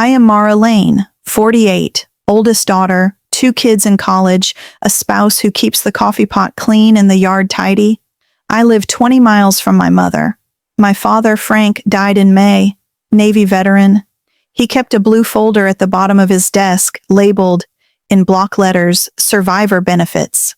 I am Mara Lane, 48, oldest daughter, 2 kids in college, a spouse who keeps the coffee pot clean and the yard tidy. I live 20 miles from my mother. My father, Frank, died in May, Navy veteran. He kept a blue folder at the bottom of his desk labeled, in block letters, Survivor Benefits.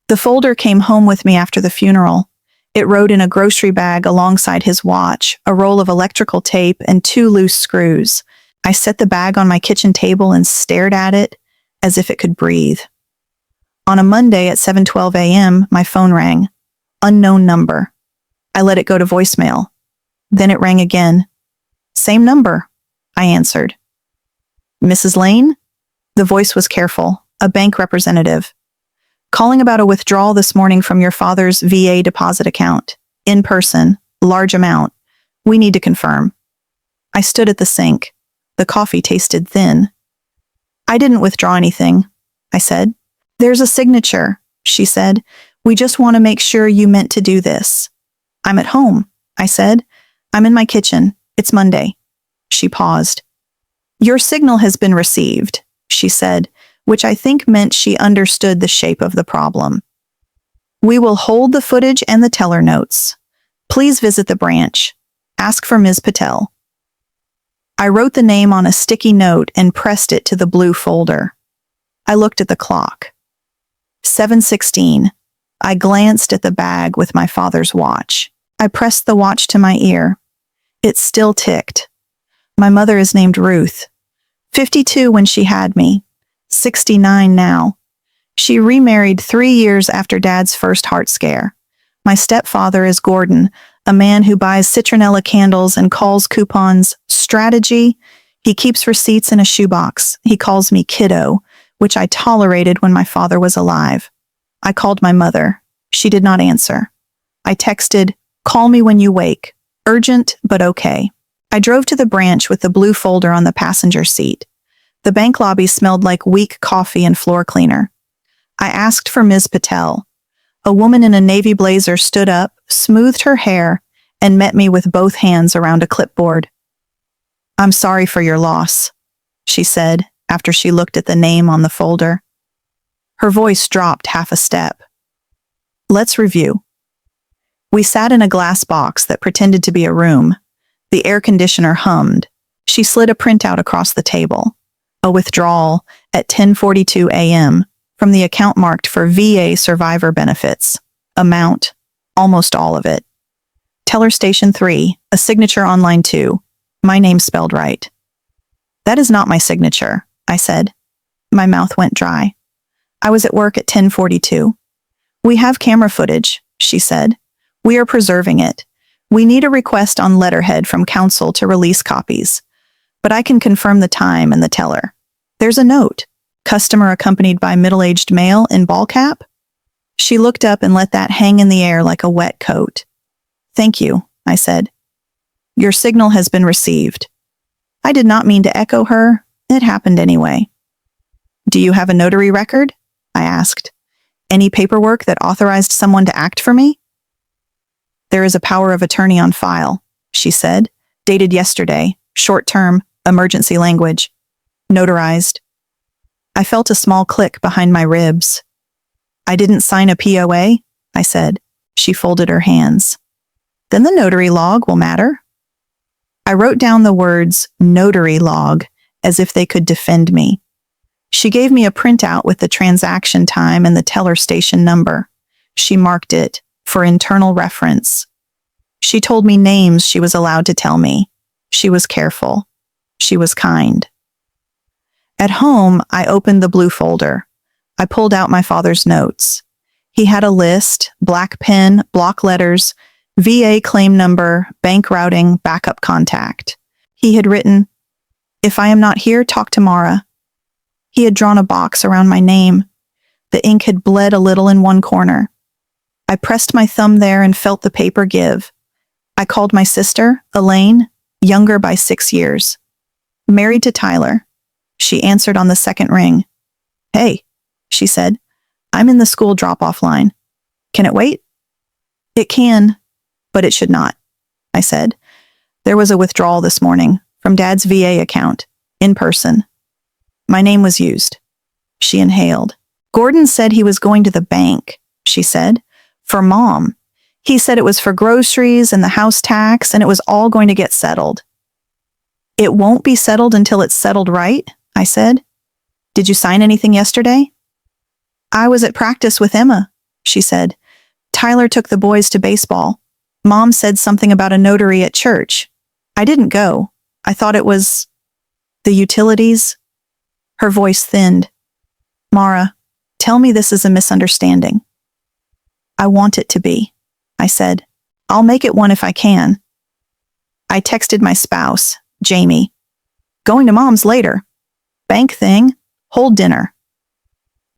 The folder came home with me after the funeral. It wrote in a grocery bag alongside his watch, a roll of electrical tape, and 2 loose screws. I set the bag on my kitchen table and stared at it as if it could breathe. On a Monday at 7:12 a.m., my phone rang. Unknown number. I let it go to voicemail. Then it rang again. Same number, I answered. Mrs. Lane? The voice was careful, a bank representative. Calling about a withdrawal this morning from your father's VA deposit account. In person, large amount. We need to confirm. I stood at the sink. The coffee tasted thin. I didn't withdraw anything, I said. There's a signature, she said. We just want to make sure you meant to do this. I'm at home, I said. I'm in my kitchen. It's Monday. She paused. Your signal has been received, she said, which I think meant she understood the shape of the problem. We will hold the footage and the teller notes. Please visit the branch. Ask for Ms. Patel. I wrote the name on a sticky note and pressed it to the blue folder. I looked at the clock. 7:16. I glanced at the bag with my father's watch. I pressed the watch to my ear. It still ticked. My mother is named Ruth. 52 when she had me. 69 now. She remarried 3 years after Dad's first heart scare. My stepfather is Gordon, a man who buys citronella candles and calls coupons strategy. He keeps receipts in a shoebox. He calls me kiddo, which I tolerated when my father was alive. I called my mother. She did not answer. I texted, call me when you wake. Urgent, but okay. I drove to the branch with the blue folder on the passenger seat. The bank lobby smelled like weak coffee and floor cleaner. I asked for Ms. Patel. A woman in a navy blazer stood up, smoothed her hair, and met me with both hands around a clipboard. I'm sorry for your loss, she said after she looked at the name on the folder. Her voice dropped half a step. Let's review. We sat in a glass box that pretended to be a room. The air conditioner hummed. She slid a printout across the table. A withdrawal at 10:42 a.m. from the account marked for VA Survivor Benefits. Amount, almost all of it. Teller Station 3, a signature on line 2. My name spelled right. That is not my signature, I said. My mouth went dry. I was at work at 10:42. We have camera footage, she said. We are preserving it. We need a request on letterhead from counsel to release copies. But I can confirm the time and the teller. There's a note. Customer accompanied by middle-aged male in ball cap? She looked up and let that hang in the air like a wet coat. Thank you, I said. Your signal has been received. I did not mean to echo her. It happened anyway. Do you have a notary record? I asked. Any paperwork that authorized someone to act for me? There is a power of attorney on file, she said, dated yesterday, short-term, emergency language, notarized. I felt a small click behind my ribs. I didn't sign a POA, I said. She folded her hands. Then the notary log will matter. I wrote down the words notary log as if they could defend me. She gave me a printout with the transaction time and the teller station number. She marked it for internal reference. She told me names she was allowed to tell me. She was careful. She was kind. At home, I opened the blue folder. I pulled out my father's notes. He had a list, black pen, block letters, VA claim number, bank routing, backup contact. He had written, if I am not here, talk to Mara. He had drawn a box around my name. The ink had bled a little in one corner. I pressed my thumb there and felt the paper give. I called my sister, Elaine, younger by 6 years. Married to Tyler. She answered on the second ring. Hey, she said, I'm in the school drop-off line. Can it wait? It can, but it should not, I said. There was a withdrawal this morning from Dad's VA account. In person. My name was used. She inhaled. Gordon said he was going to the bank, she said. For Mom. He said it was for groceries and the house tax, and it was all going to get settled. It won't be settled until it's settled, right? I said. Did you sign anything yesterday? I was at practice with Emma, she said. Tyler took the boys to baseball. Mom said something about a notary at church. I didn't go. I thought it was the utilities. Her voice thinned. Mara, tell me this is a misunderstanding. I want it to be, I said. I'll make it one if I can. I texted my spouse, Jamie. Going to Mom's later. Bank thing. Whole dinner.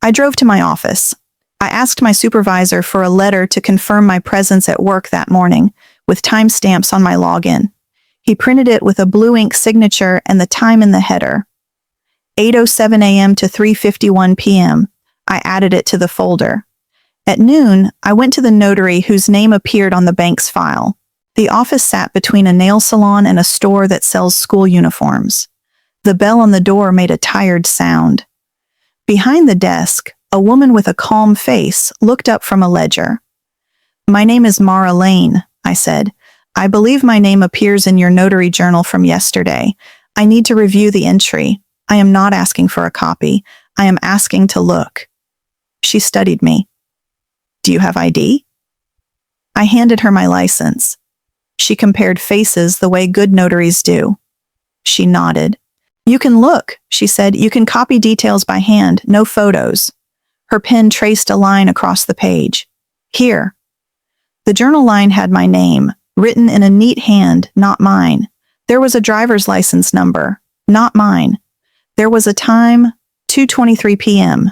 I drove to my office. I asked my supervisor for a letter to confirm my presence at work that morning, with timestamps on my login. He printed it with a blue ink signature and the time in the header. 8:07 a.m. to 3:51 p.m. I added it to the folder. At noon, I went to the notary whose name appeared on the bank's file. The office sat between a nail salon and a store that sells school uniforms. The bell on the door made a tired sound. Behind the desk, a woman with a calm face looked up from a ledger. My name is Mara Lane, I said. I believe my name appears in your notary journal from yesterday. I need to review the entry. I am not asking for a copy. I am asking to look. She studied me. Do you have ID? I handed her my license. She compared faces the way good notaries do. She nodded. You can look, she said. You can copy details by hand, no photos. Her pen traced a line across the page. Here. The journal line had my name, written in a neat hand, not mine. There was a driver's license number, not mine. There was a time, 2:23 p.m.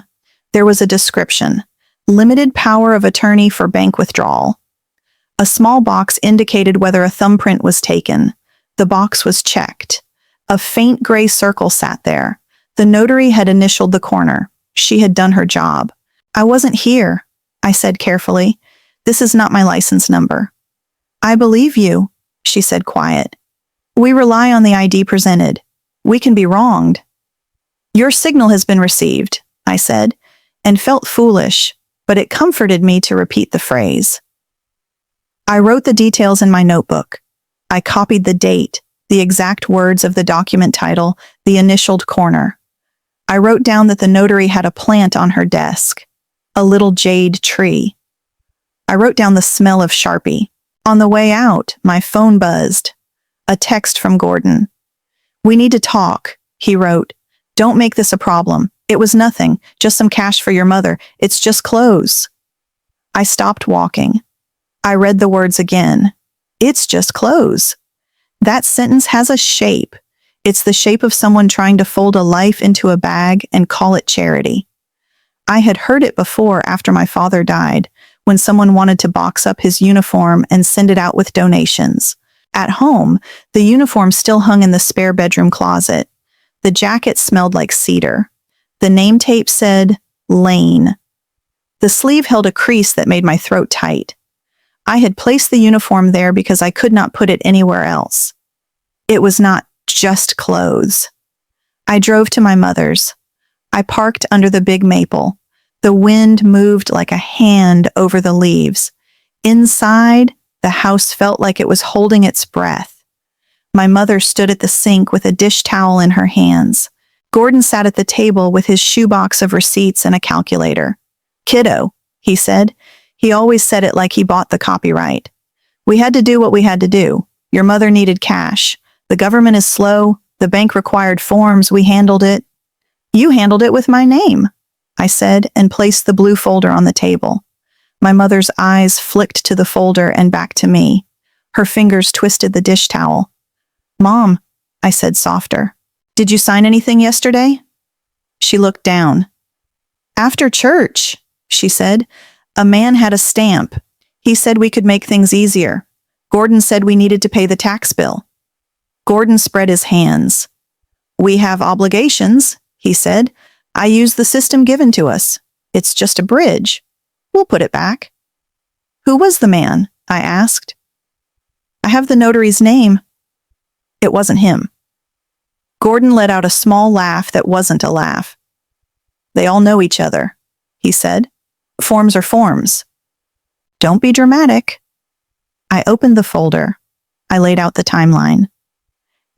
There was a description, limited power of attorney for bank withdrawal. A small box indicated whether a thumbprint was taken. The box was checked. A faint gray circle sat there. The notary had initialed the corner. She had done her job. I wasn't here, I said carefully. This is not my license number. I believe you, she said quiet. We rely on the ID presented. We can be wronged. Your signal has been received, I said, and felt foolish, but it comforted me to repeat the phrase. I wrote the details in my notebook. I copied the date, the exact words of the document title, the initialed corner. I wrote down that the notary had a plant on her desk, a little jade tree. I wrote down the smell of Sharpie. On the way out, my phone buzzed. A text from Gordon. We need to talk, he wrote. Don't make this a problem. It was nothing, just some cash for your mother. It's just clothes. I stopped walking. I read the words again. It's just clothes. That sentence has a shape. It's the shape of someone trying to fold a life into a bag and call it charity. I had heard it before after my father died, when someone wanted to box up his uniform and send it out with donations. At home, the uniform still hung in the spare bedroom closet. The jacket smelled like cedar. The name tape said, Lane. The sleeve held a crease that made my throat tight. I had placed the uniform there because I could not put it anywhere else. It was not just clothes. I drove to my mother's. I parked under the big maple. The wind moved like a hand over the leaves. Inside, the house felt like it was holding its breath. My mother stood at the sink with a dish towel in her hands. Gordon sat at the table with his shoebox of receipts and a calculator. Kiddo, he said. He always said it like he bought the copyright. We had to do what we had to do. Your mother needed cash. The government is slow. The bank required forms. We handled it. You handled it with my name, I said, and placed the blue folder on the table. My mother's eyes flicked to the folder and back to me. Her fingers twisted the dish towel. Mom, I said softer. Did you sign anything yesterday? She looked down. After church, she said. A man had a stamp. He said we could make things easier. Gordon said we needed to pay the tax bill. Gordon spread his hands. We have obligations, he said. I use the system given to us. It's just a bridge. We'll put it back. Who was the man? I asked. I have the notary's name. It wasn't him. Gordon let out a small laugh that wasn't a laugh. They all know each other, he said. Forms are forms. Don't be dramatic. I opened the folder. I laid out the timeline.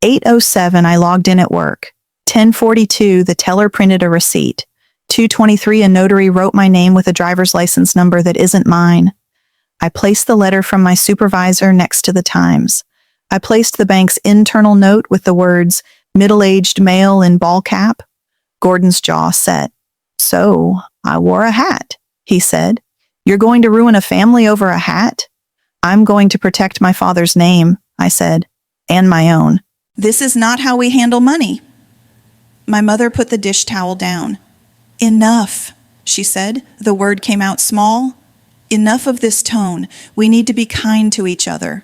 8:07, I logged in at work. 10:42, the teller printed a receipt. 2:23, a notary wrote my name with a driver's license number that isn't mine. I placed the letter from my supervisor next to the Times. I placed the bank's internal note with the words, middle-aged male in ball cap. Gordon's jaw set. So, I wore a hat, he said. You're going to ruin a family over a hat? I'm going to protect my father's name, I said, and my own. This is not how we handle money. My mother put the dish towel down. Enough, she said. The word came out small. Enough of this tone. We need to be kind to each other.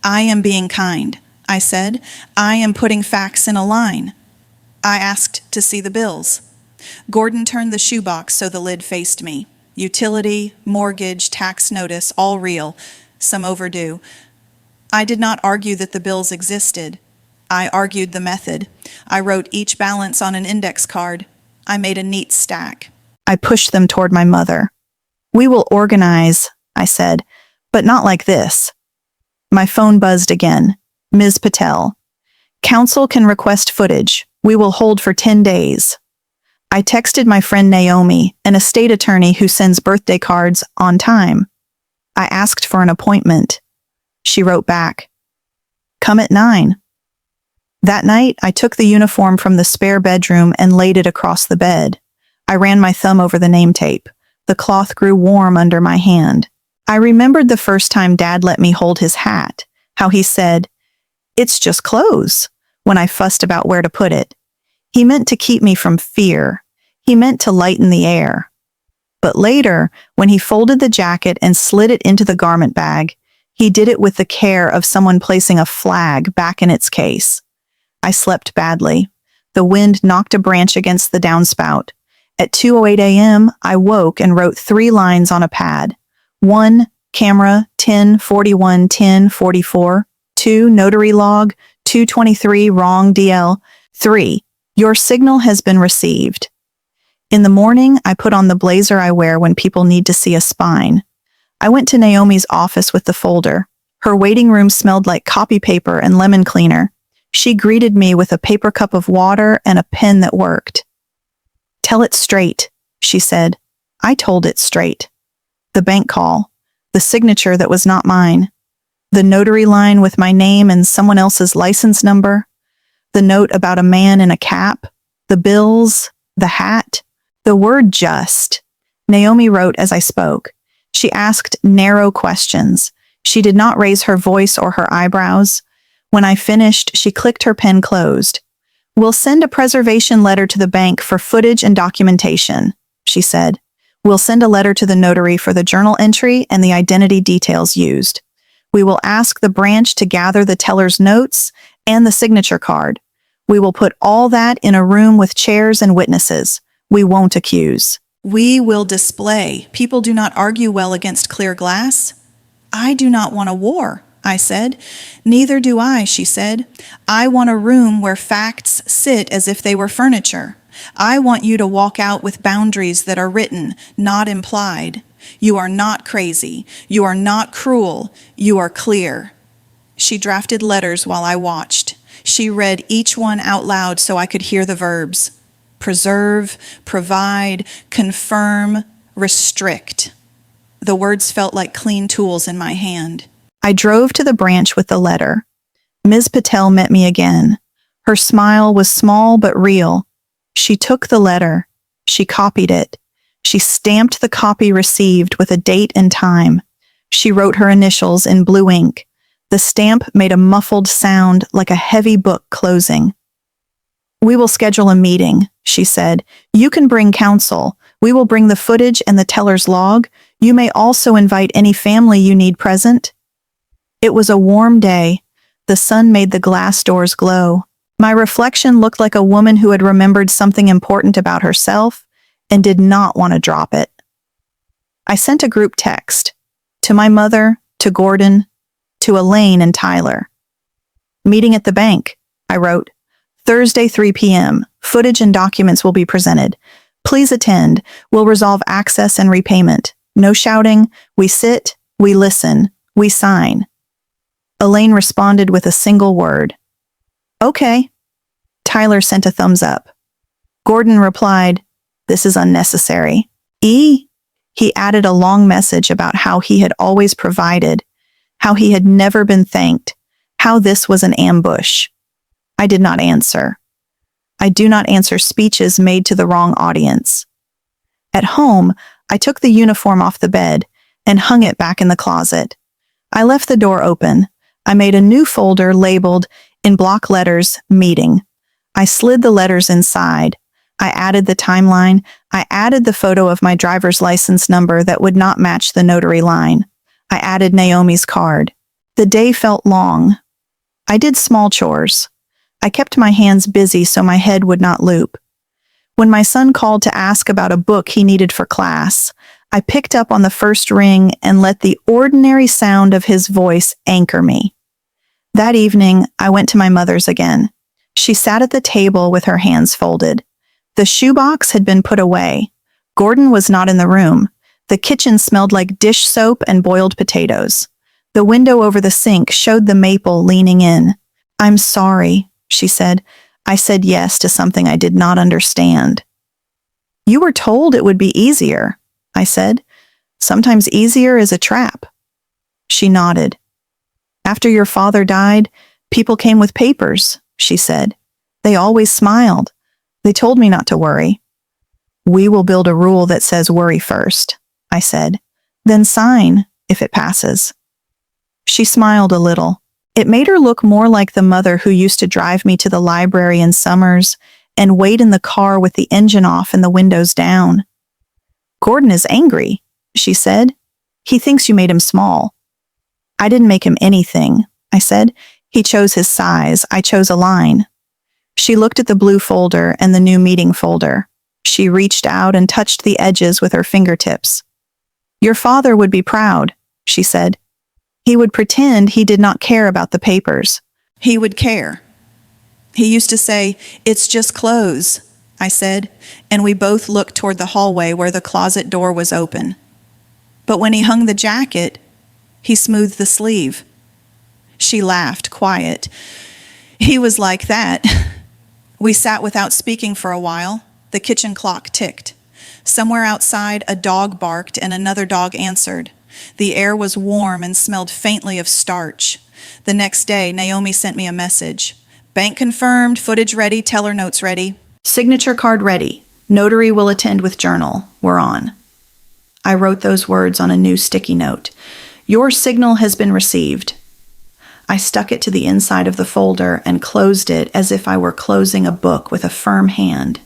I am being kind, I said. I am putting facts in a line. I asked to see the bills. Gordon turned the shoebox so the lid faced me. Utility, mortgage, tax notice, all real, some overdue. I did not argue that the bills existed. I argued the method. I wrote each balance on an index card. I made a neat stack. I pushed them toward my mother. We will organize, I said, but not like this. My phone buzzed again. Ms. Patel. Counsel can request footage. We will hold for 10 days. I texted my friend Naomi, an estate attorney who sends birthday cards on time. I asked for an appointment. She wrote back, come at 9. That night, I took the uniform from the spare bedroom and laid it across the bed. I ran my thumb over the name tape. The cloth grew warm under my hand. I remembered the first time Dad let me hold his hat, how he said, it's just clothes, when I fussed about where to put it. He meant to keep me from fear. He meant to lighten the air. But later, when he folded the jacket and slid it into the garment bag, he did it with the care of someone placing a flag back in its case. I slept badly. The wind knocked a branch against the downspout. At 2:08 a.m., I woke and wrote 3 lines on a pad. 1. Camera, 10:41, 10:44. 2. Notary log, 2:23, wrong DL. 3. Your signal has been received. In the morning, I put on the blazer I wear when people need to see a spine. I went to Naomi's office with the folder. Her waiting room smelled like copy paper and lemon cleaner. She greeted me with a paper cup of water and a pen that worked. Tell it straight, she said. I told it straight. The bank call, the signature that was not mine, the notary line with my name and someone else's license number, the note about a man in a cap, the bills, the hat, the word just. Naomi wrote as I spoke. She asked narrow questions. She did not raise her voice or her eyebrows. When I finished, she clicked her pen closed. We'll send a preservation letter to the bank for footage and documentation, she said. We'll send a letter to the notary for the journal entry and the identity details used. We will ask the branch to gather the teller's notes and the signature card. We will put all that in a room with chairs and witnesses. We won't accuse. We will display. People do not argue well against clear glass. I do not want a war, I said. Neither do I, she said. I want a room where facts sit as if they were furniture. I want you to walk out with boundaries that are written, not implied. You are not crazy. You are not cruel. You are clear. She drafted letters while I watched. She read each one out loud so I could hear the verbs. Preserve, provide, confirm, restrict. The words felt like clean tools in my hand. I drove to the branch with the letter. Ms. Patel met me again. Her smile was small but real. She took the letter. She copied it. She stamped the copy received with a date and time. She wrote her initials in blue ink. The stamp made a muffled sound like a heavy book closing. We will schedule a meeting, she said. You can bring counsel. We will bring the footage and the teller's log. You may also invite any family you need present. It was a warm day. The sun made the glass doors glow. My reflection looked like a woman who had remembered something important about herself and did not want to drop it. I sent a group text to my mother, to Gordon, to Elaine and Tyler. Meeting at the bank, I wrote. Thursday, 3 p.m. Footage and documents will be presented. Please attend. We'll resolve access and repayment. No shouting. We sit. We listen. We sign. Elaine responded with a single word. Okay. Tyler sent a thumbs up. Gordon replied, "This is unnecessary." He added a long message about how he had always provided, how he had never been thanked, how this was an ambush. I did not answer. I do not answer speeches made to the wrong audience. At home, I took the uniform off the bed and hung it back in the closet. I left the door open. I made a new folder labeled, in block letters, meeting. I slid the letters inside. I added the timeline. I added the photo of my driver's license number that would not match the notary line. I added Naomi's card. The day felt long. I did small chores. I kept my hands busy so my head would not loop. When my son called to ask about a book he needed for class, I picked up on the first ring and let the ordinary sound of his voice anchor me. That evening, I went to my mother's again. She sat at the table with her hands folded. The shoebox had been put away. Gordon was not in the room. The kitchen smelled like dish soap and boiled potatoes. The window over the sink showed the maple leaning in. "I'm sorry," she said. "I said yes to something I did not understand." "You were told it would be easier," I said. "Sometimes easier is a trap." She nodded. "After your father died, people came with papers," she said. "They always smiled. They told me not to worry." "We will build a rule that says worry first," I said. "Then sign, if it passes." She smiled a little. It made her look more like the mother who used to drive me to the library in summers and wait in the car with the engine off and the windows down. "Gordon is angry," she said. "He thinks you made him small." "I didn't make him anything," I said. "He chose his size. I chose a line." She looked at the blue folder and the new meeting folder. She reached out and touched the edges with her fingertips. "Your father would be proud," she said. "He would pretend he did not care about the papers. He would care. He used to say, 'It's just clothes,'" I said, and we both looked toward the hallway where the closet door was open. "But when he hung the jacket, he smoothed the sleeve." She laughed, quiet. "He was like that." We sat without speaking for a while. The kitchen clock ticked. Somewhere outside, a dog barked and another dog answered. The air was warm and smelled faintly of starch. The next day, Naomi sent me a message. "Bank confirmed, footage ready, teller notes ready. Signature card ready. Notary will attend with journal. We're on." I wrote those words on a new sticky note. "Your signal has been received." I stuck it to the inside of the folder and closed it as if I were closing a book with a firm hand.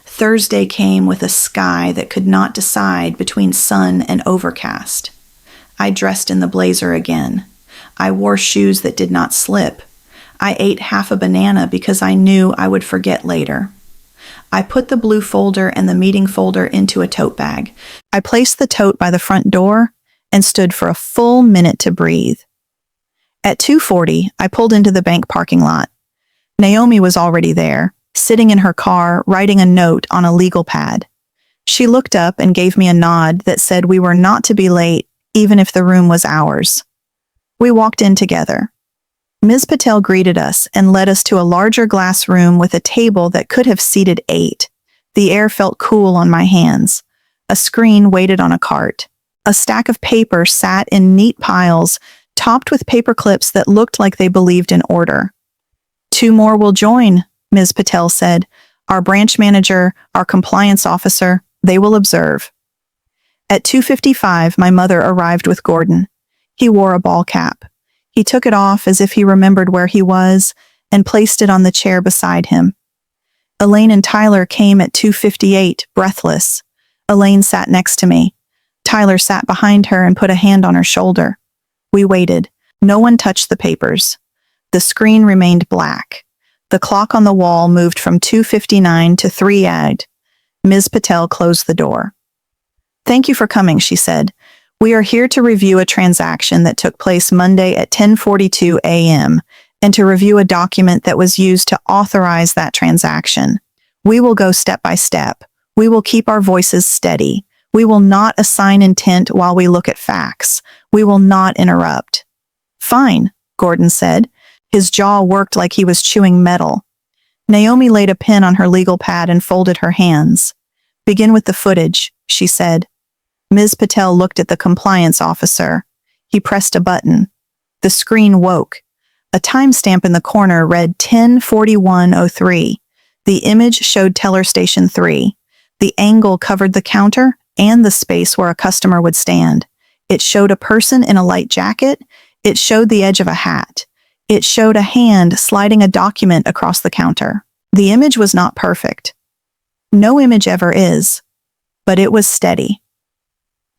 Thursday came with a sky that could not decide between sun and overcast. I dressed in the blazer again. I wore shoes that did not slip. I ate half a banana because I knew I would forget later. I put the blue folder and the meeting folder into a tote bag. I placed the tote by the front door and stood for a full minute to breathe. At 2:40, I pulled into the bank parking lot. Naomi was already there, sitting in her car, writing a note on a legal pad. She looked up and gave me a nod that said we were not to be late, even if the room was ours. We walked in together. Ms. Patel greeted us and led us to a larger glass room with a table that could have seated 8. The air felt cool on my hands. A screen waited on a cart. A stack of paper sat in neat piles, topped with paper clips that looked like they believed in order. "2 more will join," Ms. Patel said. "Our branch manager, our compliance officer, they will observe." At 2:55, my mother arrived with Gordon. He wore a ball cap. He took it off as if he remembered where he was and placed it on the chair beside him. Elaine and Tyler came at 2:58, breathless. Elaine sat next to me. Tyler sat behind her and put a hand on her shoulder. We waited. No one touched the papers. The screen remained black. The clock on the wall moved from 2:59 to 3 Ms. Patel closed the door. "Thank you for coming," she said. "We are here to review a transaction that took place Monday at 10:42 a.m. and to review a document that was used to authorize that transaction. We will go step by step. We will keep our voices steady. We will not assign intent while we look at facts. We will not interrupt. Fine, Gordon said. His jaw worked like he was chewing metal. Naomi laid a pen on her legal pad and folded her hands. Begin with the footage, she said. Ms. Patel looked at the compliance officer. He pressed a button. The screen woke. A timestamp in the corner read 10:41:03. The image showed teller station 3. The angle covered the counter and the space where a customer would stand. It showed a person in a light jacket. It showed the edge of a hat. It showed a hand sliding a document across the counter. The image was not perfect. No image ever is, but it was steady.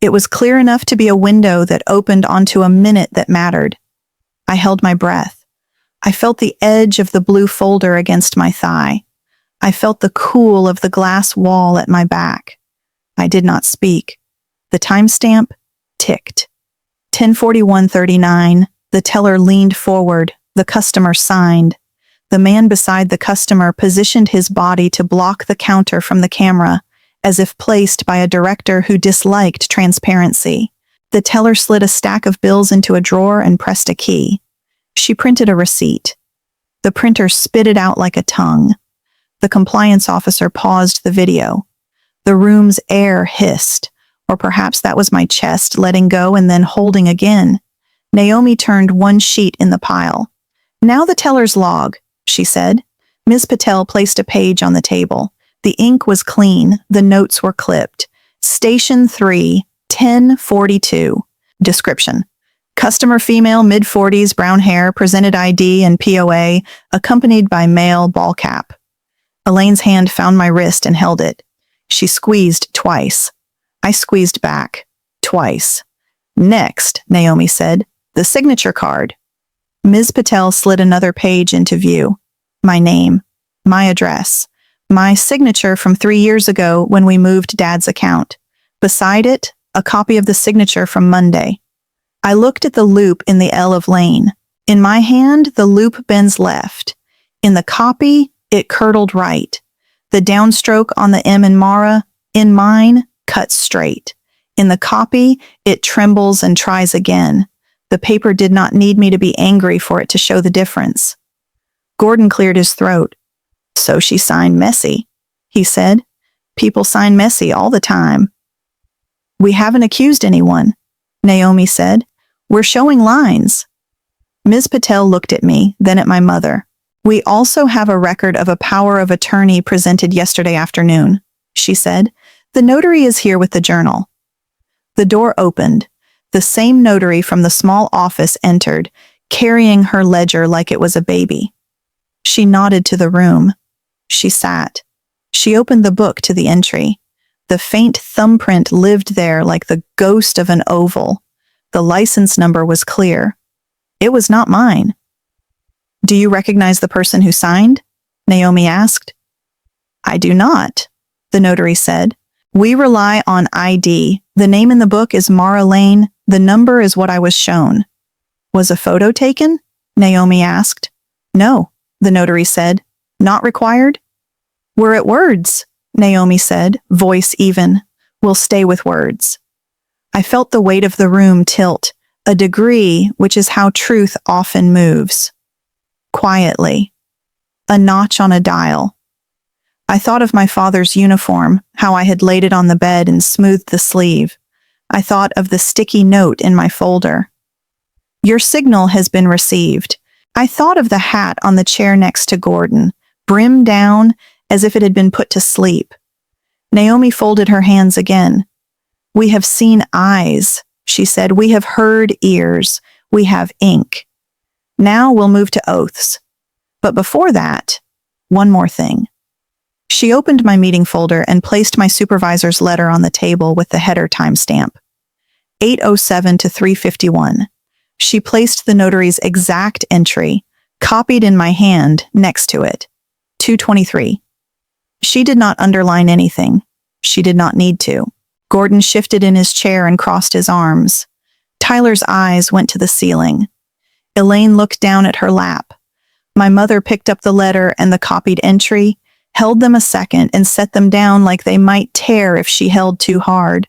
It was clear enough to be a window that opened onto a minute that mattered. I held my breath. I felt the edge of the blue folder against my thigh. I felt the cool of the glass wall at my back. I did not speak. The timestamp ticked. 10:41:39. The teller leaned forward. The customer signed. The man beside the customer positioned his body to block the counter from the camera, as if placed by a director who disliked transparency. The teller slid a stack of bills into a drawer and pressed a key. She printed a receipt. The printer spit it out like a tongue. The compliance officer paused the video. The room's air hissed, or perhaps that was my chest letting go and then holding again. Naomi turned one sheet in the pile. Now the teller's log, she said. Ms. Patel placed a page on the table. The ink was clean. The notes were clipped. Station 3, 10:42. Description. Customer female, mid-40s, brown hair, presented ID and POA, accompanied by male ball cap. Elaine's hand found my wrist and held it. She squeezed twice. I squeezed back. Twice. Next, Naomi said, the signature card. Ms. Patel slid another page into view. My name. My address. My signature from 3 years ago when we moved Dad's account. Beside it, a copy of the signature from Monday. I looked at the loop in the L of Lane. In my hand, the loop bends left. In the copy, it curdled right. The downstroke on the M in Mara, in mine, cuts straight. In the copy, it trembles and tries again. The paper did not need me to be angry for it to show the difference. Gordon cleared his throat. So she signed messy, he said. People sign messy all the time. We haven't accused anyone, Naomi said. We're showing lines. Ms. Patel looked at me, then at my mother. We also have a record of a power of attorney presented yesterday afternoon, she said. The notary is here with the journal. The door opened. The same notary from the small office entered, carrying her ledger like it was a baby. She nodded to the room. She sat. She opened the book to the entry. The faint thumbprint lived there like the ghost of an oval. The license number was clear. It was not mine. Do you recognize the person who signed? Naomi asked. I do not, the notary said. We rely on ID. The name in the book is Mara Lane. The number is what I was shown. Was a photo taken? Naomi asked. No, the notary said. Not required? We're at words, Naomi said, voice even. We'll stay with words. I felt the weight of the room tilt, a degree which is how truth often moves. Quietly. A notch on a dial. I thought of my father's uniform, how I had laid it on the bed and smoothed the sleeve. I thought of the sticky note in my folder. Your signal has been received. I thought of the hat on the chair next to Gordon, brim down as if it had been put to sleep. Naomi folded her hands again. We have seen eyes, she said. We have heard ears. We have ink. Now we'll move to oaths. But before that, one more thing. She opened my meeting folder and placed my supervisor's letter on the table with the header timestamp. 8:07 to 3:51. She placed the notary's exact entry, copied in my hand, next to it. 2:23. She did not underline anything. She did not need to. Gordon shifted in his chair and crossed his arms. Tyler's eyes went to the ceiling. Elaine looked down at her lap. My mother picked up the letter and the copied entry, held them a second, and set them down like they might tear if she held too hard.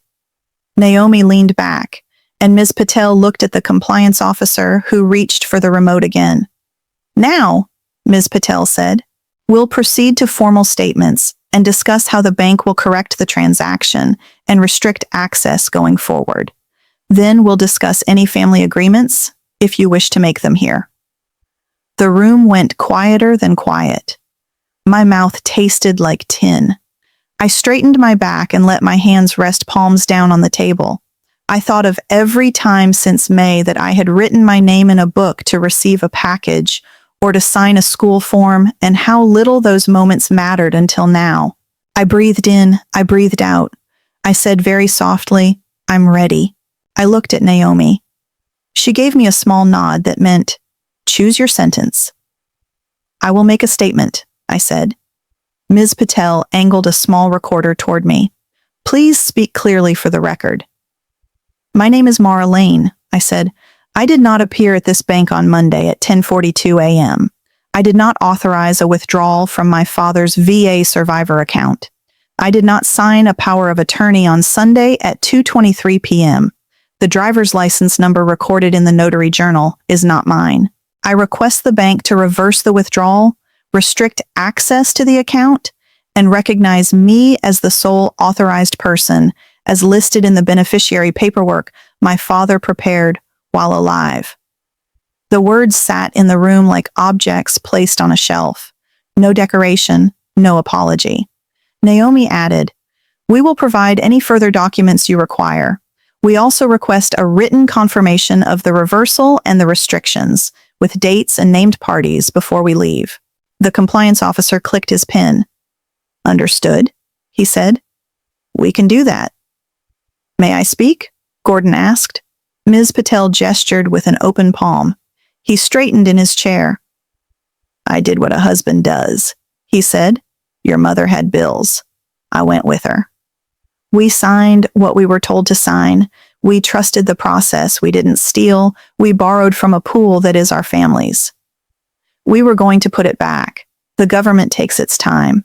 Naomi leaned back, and Ms. Patel looked at the compliance officer, who reached for the remote again. "Now," Ms. Patel said, "we'll proceed to formal statements and discuss how the bank will correct the transaction and restrict access going forward. Then we'll discuss any family agreements, if you wish to make them here." The room went quieter than quiet. My mouth tasted like tin. I straightened my back and let my hands rest palms down on the table. I thought of every time since May that I had written my name in a book to receive a package or to sign a school form, and how little those moments mattered until now. I breathed in, I breathed out. I said very softly, "I'm ready." I looked at Naomi. She gave me a small nod that meant, "Choose your sentence." "I will make a statement," I said. Ms. Patel angled a small recorder toward me. "Please speak clearly for the record." "My name is Mara Lane," I said. "I did not appear at this bank on Monday at 10:42 a.m. I did not authorize a withdrawal from my father's VA survivor account. I did not sign a power of attorney on Sunday at 2:23 p.m. The driver's license number recorded in the notary journal is not mine. I request the bank to reverse the withdrawal, restrict access to the account, and recognize me as the sole authorized person as listed in the beneficiary paperwork my father prepared while alive." The words sat in the room like objects placed on a shelf. No decoration, no apology. Naomi added, "We will provide any further documents you require. We also request a written confirmation of the reversal and the restrictions, with dates and named parties before we leave." The compliance officer clicked his pen. "Understood," he said. "We can do that." "May I speak?" Gordon asked. Ms. Patel gestured with an open palm. He straightened in his chair. "I did what a husband does," he said. "Your mother had bills. I went with her. We signed what we were told to sign. We trusted the process. We didn't steal. We borrowed from a pool that is our family's. We were going to put it back. The government takes its time.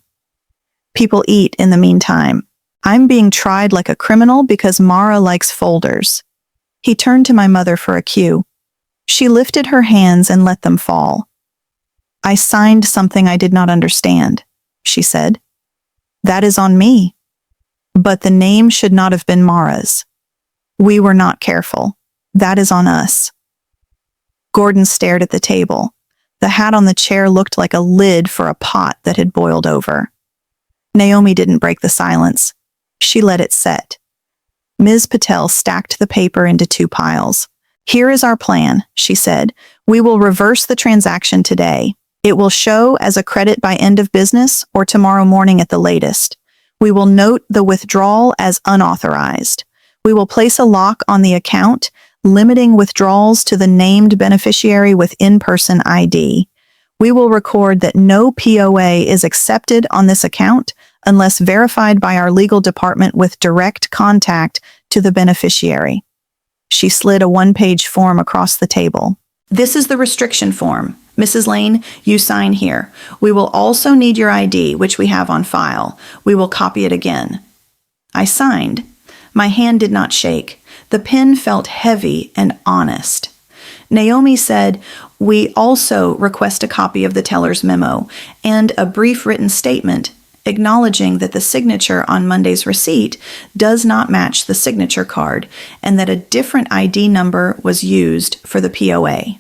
People eat in the meantime. I'm being tried like a criminal because Mara likes folders." He turned to my mother for a cue. She lifted her hands and let them fall. "I signed something I did not understand," she said. "That is on me. But the name should not have been Mara's. We were not careful. That is on us." Gordon stared at the table. The hat on the chair looked like a lid for a pot that had boiled over. Naomi didn't break the silence. She let it set. Ms. Patel stacked the paper into two piles. "Here is our plan," she said. "We will reverse the transaction today. It will show as a credit by end of business or tomorrow morning at the latest. We will note the withdrawal as unauthorized. We will place a lock on the account, limiting withdrawals to the named beneficiary with in-person ID. We will record that no POA is accepted on this account unless verified by our legal department with direct contact to the beneficiary." She slid a one-page form across the table. "This is the restriction form. Mrs. Lane, you sign here. We will also need your ID, which we have on file. We will copy it again." I signed. My hand did not shake. The pen felt heavy and honest. Naomi said, "We also request a copy of the teller's memo and a brief written statement acknowledging that the signature on Monday's receipt does not match the signature card and that a different ID number was used for the POA.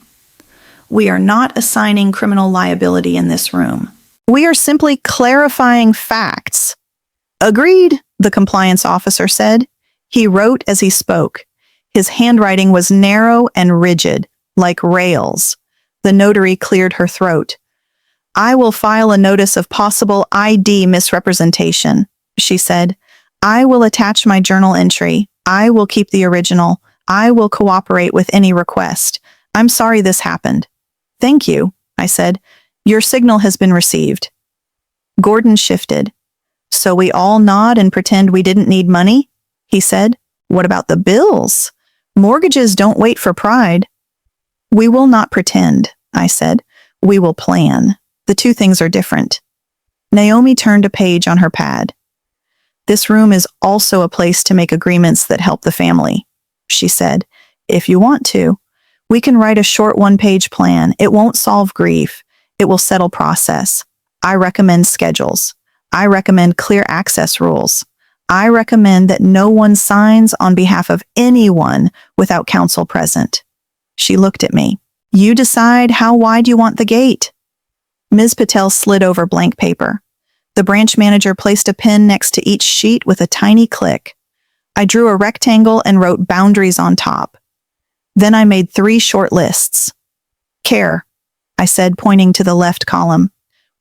We are not assigning criminal liability in this room. We are simply clarifying facts." "Agreed," the compliance officer said. He wrote as he spoke. His handwriting was narrow and rigid, like rails. The notary cleared her throat. "I will file a notice of possible ID misrepresentation," she said. "I will attach my journal entry. I will keep the original. I will cooperate with any request. I'm sorry this happened." "Thank you," I said. "Your signal has been received." Gordon shifted. "So we all nod and pretend we didn't need money?" he said. "What about the bills? Mortgages don't wait for pride." "We will not pretend," I said. We will plan. The two things are different. Naomi turned a page on her pad. This room is also a place to make agreements that help the family, she said. If you want to, we can write a short one-page plan. It won't solve grief. It will settle process. I recommend schedules. I recommend clear access rules. I recommend that no one signs on behalf of anyone without counsel present. She looked at me. You decide how wide you want the gate. Ms. Patel slid over blank paper. The branch manager placed a pen next to each sheet with a tiny click. I drew a rectangle and wrote boundaries on top. Then I made 3 short lists. Care, I said, pointing to the left column.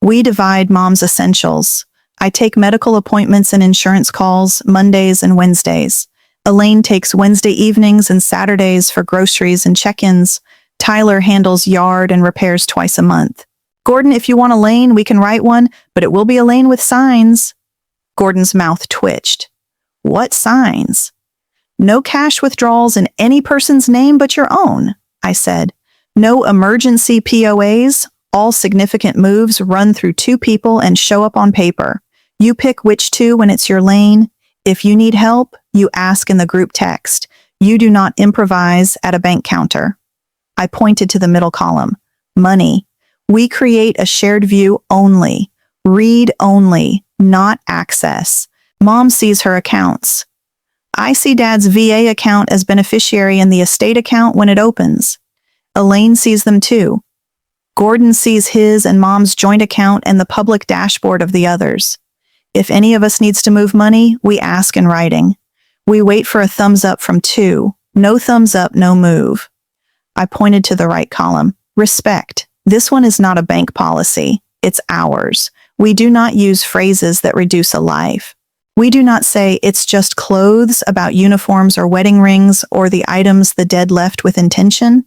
We divide mom's essentials. I take medical appointments and insurance calls Mondays and Wednesdays. Elaine takes Wednesday evenings and Saturdays for groceries and check-ins. Tyler handles yard and repairs twice a month. Gordon, if you want a lane, we can write one, but it will be a lane with signs. Gordon's mouth twitched. What signs? No cash withdrawals in any person's name but your own, I said. No emergency POAs. All significant moves run through 2 people and show up on paper. You pick which 2 when it's your lane. If you need help, you ask in the group text. You do not improvise at a bank counter. I pointed to the middle column. Money. We create a shared view only. Read only, not access. Mom sees her accounts. I see Dad's VA account as beneficiary and the estate account when it opens. Elaine sees them too. Gordon sees his and Mom's joint account and the public dashboard of the others. If any of us needs to move money, we ask in writing. We wait for a thumbs up from 2. No thumbs up, no move. I pointed to the right column. Respect. This one is not a bank policy. It's ours. We do not use phrases that reduce a life. We do not say it's just clothes about uniforms or wedding rings or the items the dead left with intention.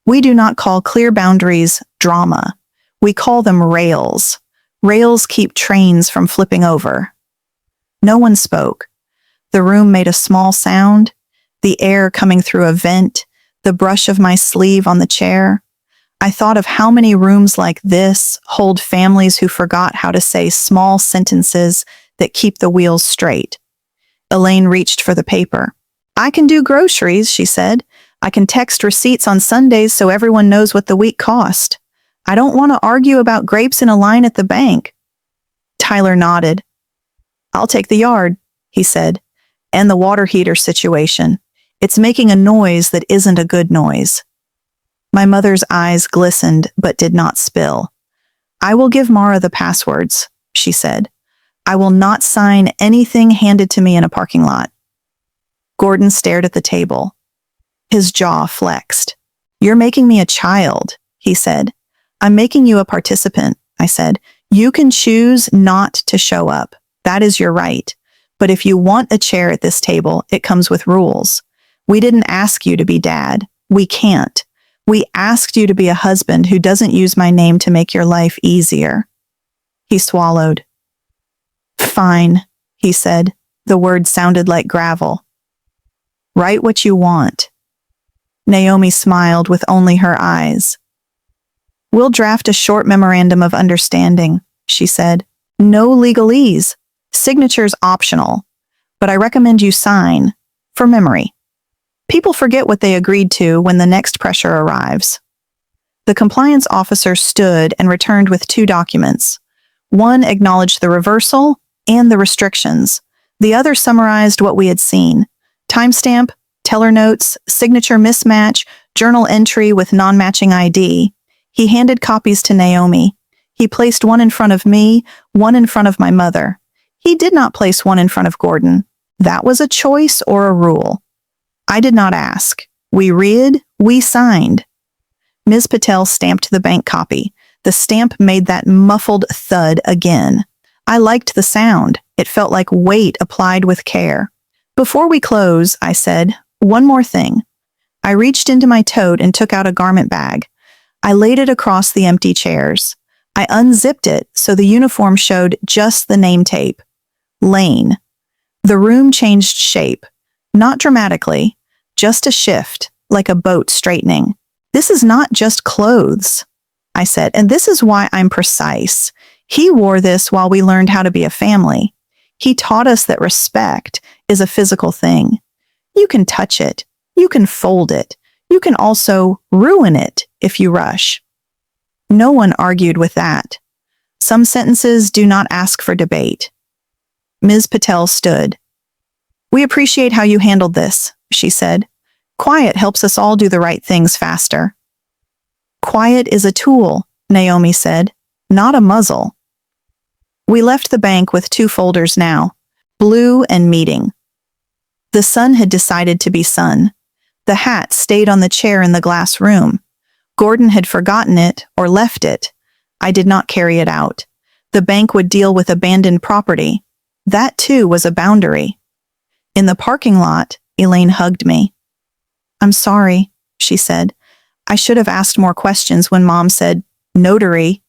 We do not call clear boundaries drama. We call them rails. Rails keep trains from flipping over. No one spoke. The room made a small sound, the air coming through a vent, the brush of my sleeve on the chair. I thought of how many rooms like this hold families who forgot how to say small sentences that keep the wheels straight. Elaine reached for the paper. I can do groceries, she said. I can text receipts on Sundays so everyone knows what the week cost. I don't want to argue about grapes in a line at the bank. Tyler nodded. I'll take the yard, he said, and the water heater situation. It's making a noise that isn't a good noise. My mother's eyes glistened but did not spill. I will give Mara the passwords, she said. I will not sign anything handed to me in a parking lot. Gordon stared at the table. His jaw flexed. You're making me a child, he said. I'm making you a participant, I said. You can choose not to show up. That is your right. But if you want a chair at this table, it comes with rules. We didn't ask you to be dad. We can't. We asked you to be a husband who doesn't use my name to make your life easier. He swallowed. Fine, he said. The word sounded like gravel. Write what you want. Naomi smiled with only her eyes. We'll draft a short memorandum of understanding, she said. No legalese. Signatures optional. But I recommend you sign, for memory. People forget what they agreed to when the next pressure arrives. The compliance officer stood and returned with 2 documents. One acknowledged the reversal and the restrictions. The other summarized what we had seen. Timestamp, teller notes, signature mismatch, journal entry with non-matching ID. He handed copies to Naomi. He placed one in front of me, one in front of my mother. He did not place one in front of Gordon. That was a choice or a rule. I did not ask. We read, we signed. Ms. Patel stamped the bank copy. The stamp made that muffled thud again. I liked the sound. It felt like weight applied with care. Before we close, I said, one more thing. I reached into my tote and took out a garment bag. I laid it across the empty chairs. I unzipped it so the uniform showed just the name tape. Lane. The room changed shape. Not dramatically, just a shift, like a boat straightening. This is not just clothes. I said, and this is why I'm precise. He wore this while we learned how to be a family. He taught us that respect is a physical thing. You can touch it. You can fold it. You can also ruin it if you rush. No one argued with that. Some sentences do not ask for debate. Ms. Patel stood. We appreciate how you handled this, she said. Quiet helps us all do the right things faster. Quiet is a tool, Naomi said, not a muzzle. We left the bank with 2 folders now, blue and meeting. The sun had decided to be sun. The hat stayed on the chair in the glass room. Gordon had forgotten it or left it. I did not carry it out. The bank would deal with abandoned property. That too was a boundary. In the parking lot, Elaine hugged me. I'm sorry, she said. I should have asked more questions when Mom said, notary.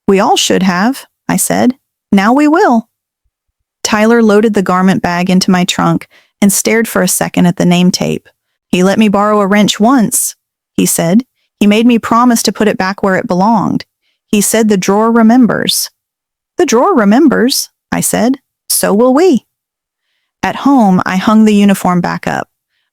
We all should have, I said. Now we will. Tyler loaded the garment bag into my trunk and stared for a second at the name tape. He let me borrow a wrench once, he said. He made me promise to put it back where it belonged. He said the drawer remembers. The drawer remembers, I said. So will we. At home, I hung the uniform back up.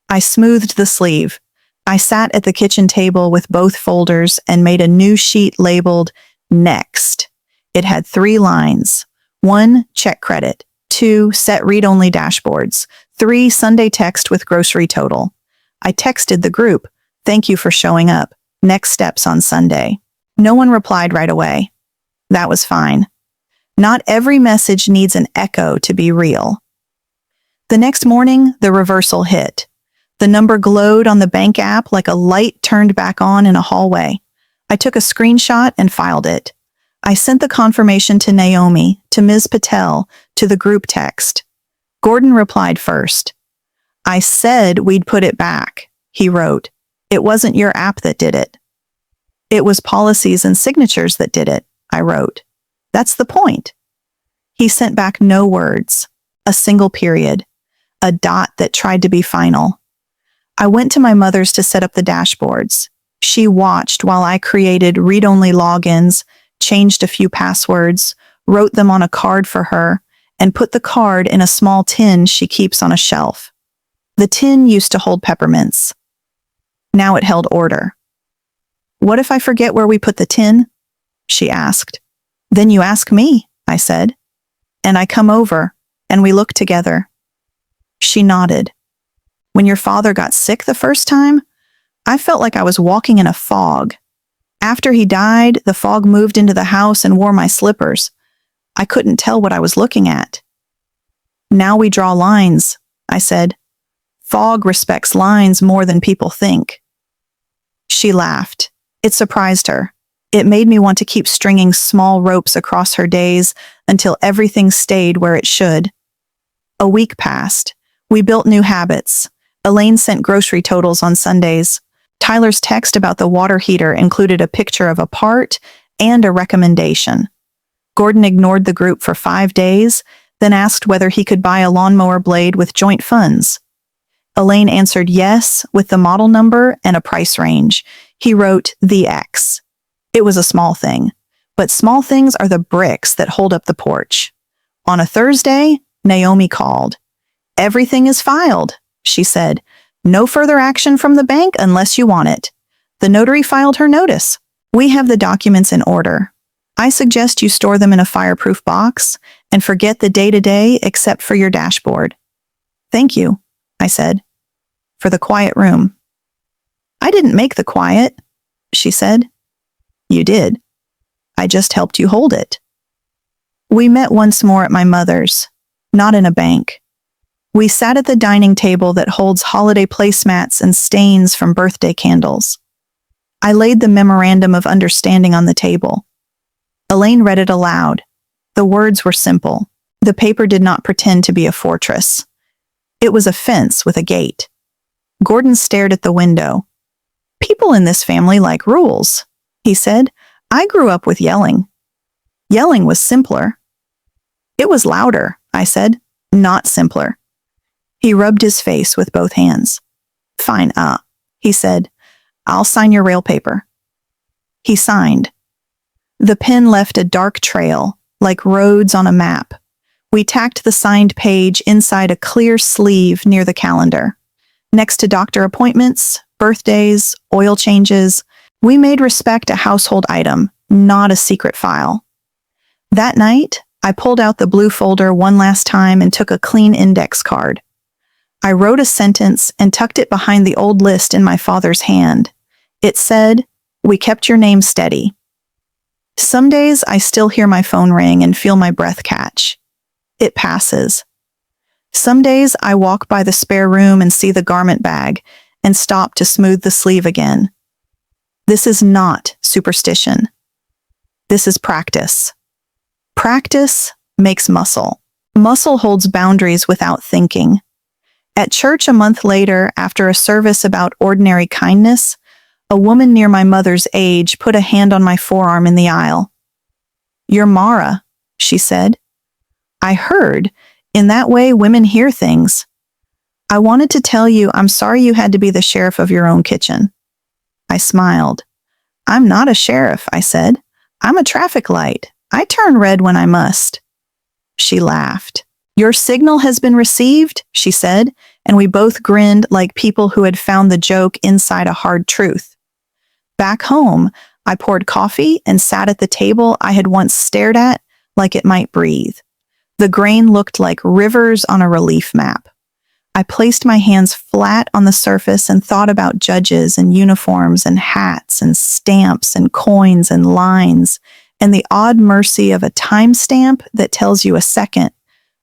I smoothed the sleeve. I sat at the kitchen table with both folders and made a new sheet labeled Next. It had 3 lines. 1, check credit. 2, set read-only dashboards. 3, Sunday text with grocery total. I texted the group, thank you for showing up. Next steps on Sunday. No one replied right away. That was fine. Not every message needs an echo to be real. The next morning, the reversal hit. The number glowed on the bank app like a light turned back on in a hallway. I took a screenshot and filed it. I sent the confirmation to Naomi, to Ms. Patel, to the group text. Gordon replied first. I said we'd put it back, he wrote. It wasn't your app that did it. It was policies and signatures that did it, I wrote. That's the point. He sent back no words, a single period, a dot that tried to be final. I went to my mother's to set up the dashboards. She watched while I created read-only logins, changed a few passwords, wrote them on a card for her, and put the card in a small tin she keeps on a shelf. The tin used to hold peppermints. Now it held order. What if I forget where we put the tin? She asked. Then you ask me, I said. And I come over, and we look together. She nodded. When your father got sick the first time, I felt like I was walking in a fog. After he died, the fog moved into the house and wore my slippers. I couldn't tell what I was looking at. Now we draw lines, I said. Fog respects lines more than people think. She laughed. It surprised her. It made me want to keep stringing small ropes across her days until everything stayed where it should. A week passed. We built new habits. Elaine sent grocery totals on Sundays. Tyler's text about the water heater included a picture of a part and a recommendation. Gordon ignored the group for 5 days, then asked whether he could buy a lawnmower blade with joint funds. Elaine answered yes with the model number and a price range. He wrote the X. It was a small thing, but small things are the bricks that hold up the porch. On a Thursday, Naomi called. Everything is filed, she said. No further action from the bank unless you want it. The notary filed her notice. We have the documents in order. I suggest you store them in a fireproof box and forget the day-to-day except for your dashboard. Thank you, I said, for the quiet room. I didn't make the quiet, she said. You did. I just helped you hold it. We met once more at my mother's, not in a bank. We sat at the dining table that holds holiday placemats and stains from birthday candles. I laid the memorandum of understanding on the table. Elaine read it aloud. The words were simple. The paper did not pretend to be a fortress. It was a fence with a gate. Gordon stared at the window. People in this family like rules, he said. I grew up with yelling. Yelling was simpler. It was louder, I said, not simpler. He rubbed his face with both hands. Fine, he said. I'll sign your rail paper. He signed. The pen left a dark trail, like roads on a map. We tacked the signed page inside a clear sleeve near the calendar. Next to doctor appointments, birthdays, oil changes, we made respect a household item, not a secret file. That night, I pulled out the blue folder one last time and took a clean index card. I wrote a sentence and tucked it behind the old list in my father's hand. It said, "We kept your name steady." Some days I still hear my phone ring and feel my breath catch. It passes. Some days I walk by the spare room and see the garment bag and stop to smooth the sleeve again. This is not superstition. This is practice. Practice makes muscle. Muscle holds boundaries without thinking. At church a month later, after a service about ordinary kindness, a woman near my mother's age put a hand on my forearm in the aisle. "You're Mara," she said. I heard, in that way women hear things. "I wanted to tell you I'm sorry you had to be the sheriff of your own kitchen." I smiled. "I'm not a sheriff," I said. "I'm a traffic light. I turn red when I must." She laughed. "Your signal has been received," she said, and we both grinned like people who had found the joke inside a hard truth. Back home, I poured coffee and sat at the table I had once stared at like it might breathe. The grain looked like rivers on a relief map. I placed my hands flat on the surface and thought about judges and uniforms and hats and stamps and coins and lines and the odd mercy of a timestamp that tells you a second,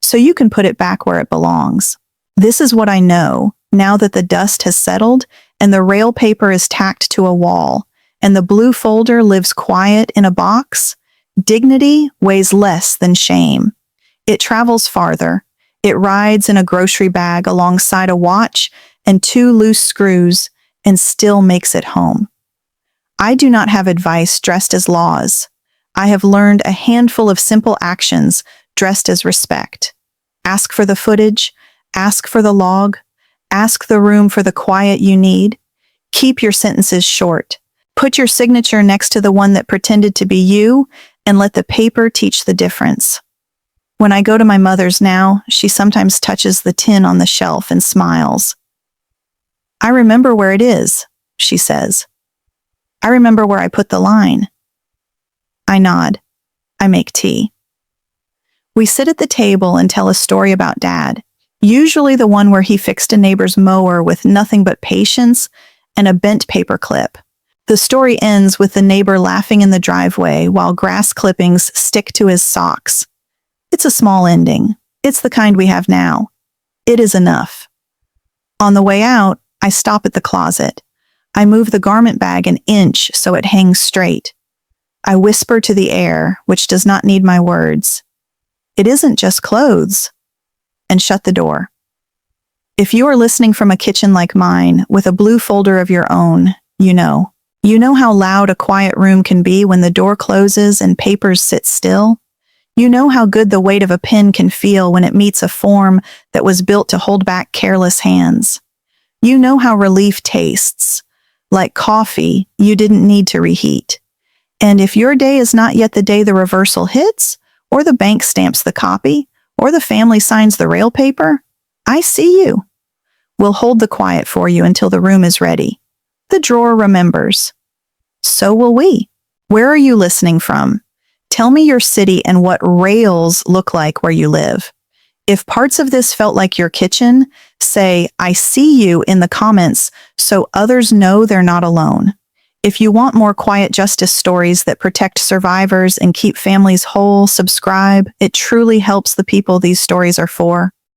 so you can put it back where it belongs. This is what I know, now that the dust has settled and the rail paper is tacked to a wall and the blue folder lives quiet in a box. Dignity weighs less than shame. It travels farther. It rides in a grocery bag alongside a watch and 2 loose screws and still makes it home. I do not have advice dressed as laws. I have learned a handful of simple actions dressed as respect. Ask for the footage. Ask for the log. Ask the room for the quiet you need. Keep your sentences short. Put your signature next to the one that pretended to be you and let the paper teach the difference. When I go to my mother's now, she sometimes touches the tin on the shelf and smiles. "I remember where it is," she says. "I remember where I put the line." I nod. I make tea. We sit at the table and tell a story about Dad, usually the one where he fixed a neighbor's mower with nothing but patience and a bent paper clip. The story ends with the neighbor laughing in the driveway while grass clippings stick to his socks. It's a small ending. It's the kind we have now. It is enough. On the way out, I stop at the closet. I move the garment bag an inch so it hangs straight. I whisper to the air, which does not need my words. "It isn't just clothes," and shut the door. If you are listening from a kitchen like mine, with a blue folder of your own, you know. You know how loud a quiet room can be when the door closes and papers sit still? You know how good the weight of a pen can feel when it meets a form that was built to hold back careless hands. You know how relief tastes, like coffee you didn't need to reheat. And if your day is not yet the day the reversal hits, or the bank stamps the copy, or the family signs the rail paper, I see you. We'll hold the quiet for you until the room is ready. The drawer remembers. So will we. Where are you listening from? Tell me your city and what rails look like where you live. If parts of this felt like your kitchen, say, "I see you" in the comments so others know they're not alone. If you want more quiet justice stories that protect survivors and keep families whole, subscribe. It truly helps the people these stories are for.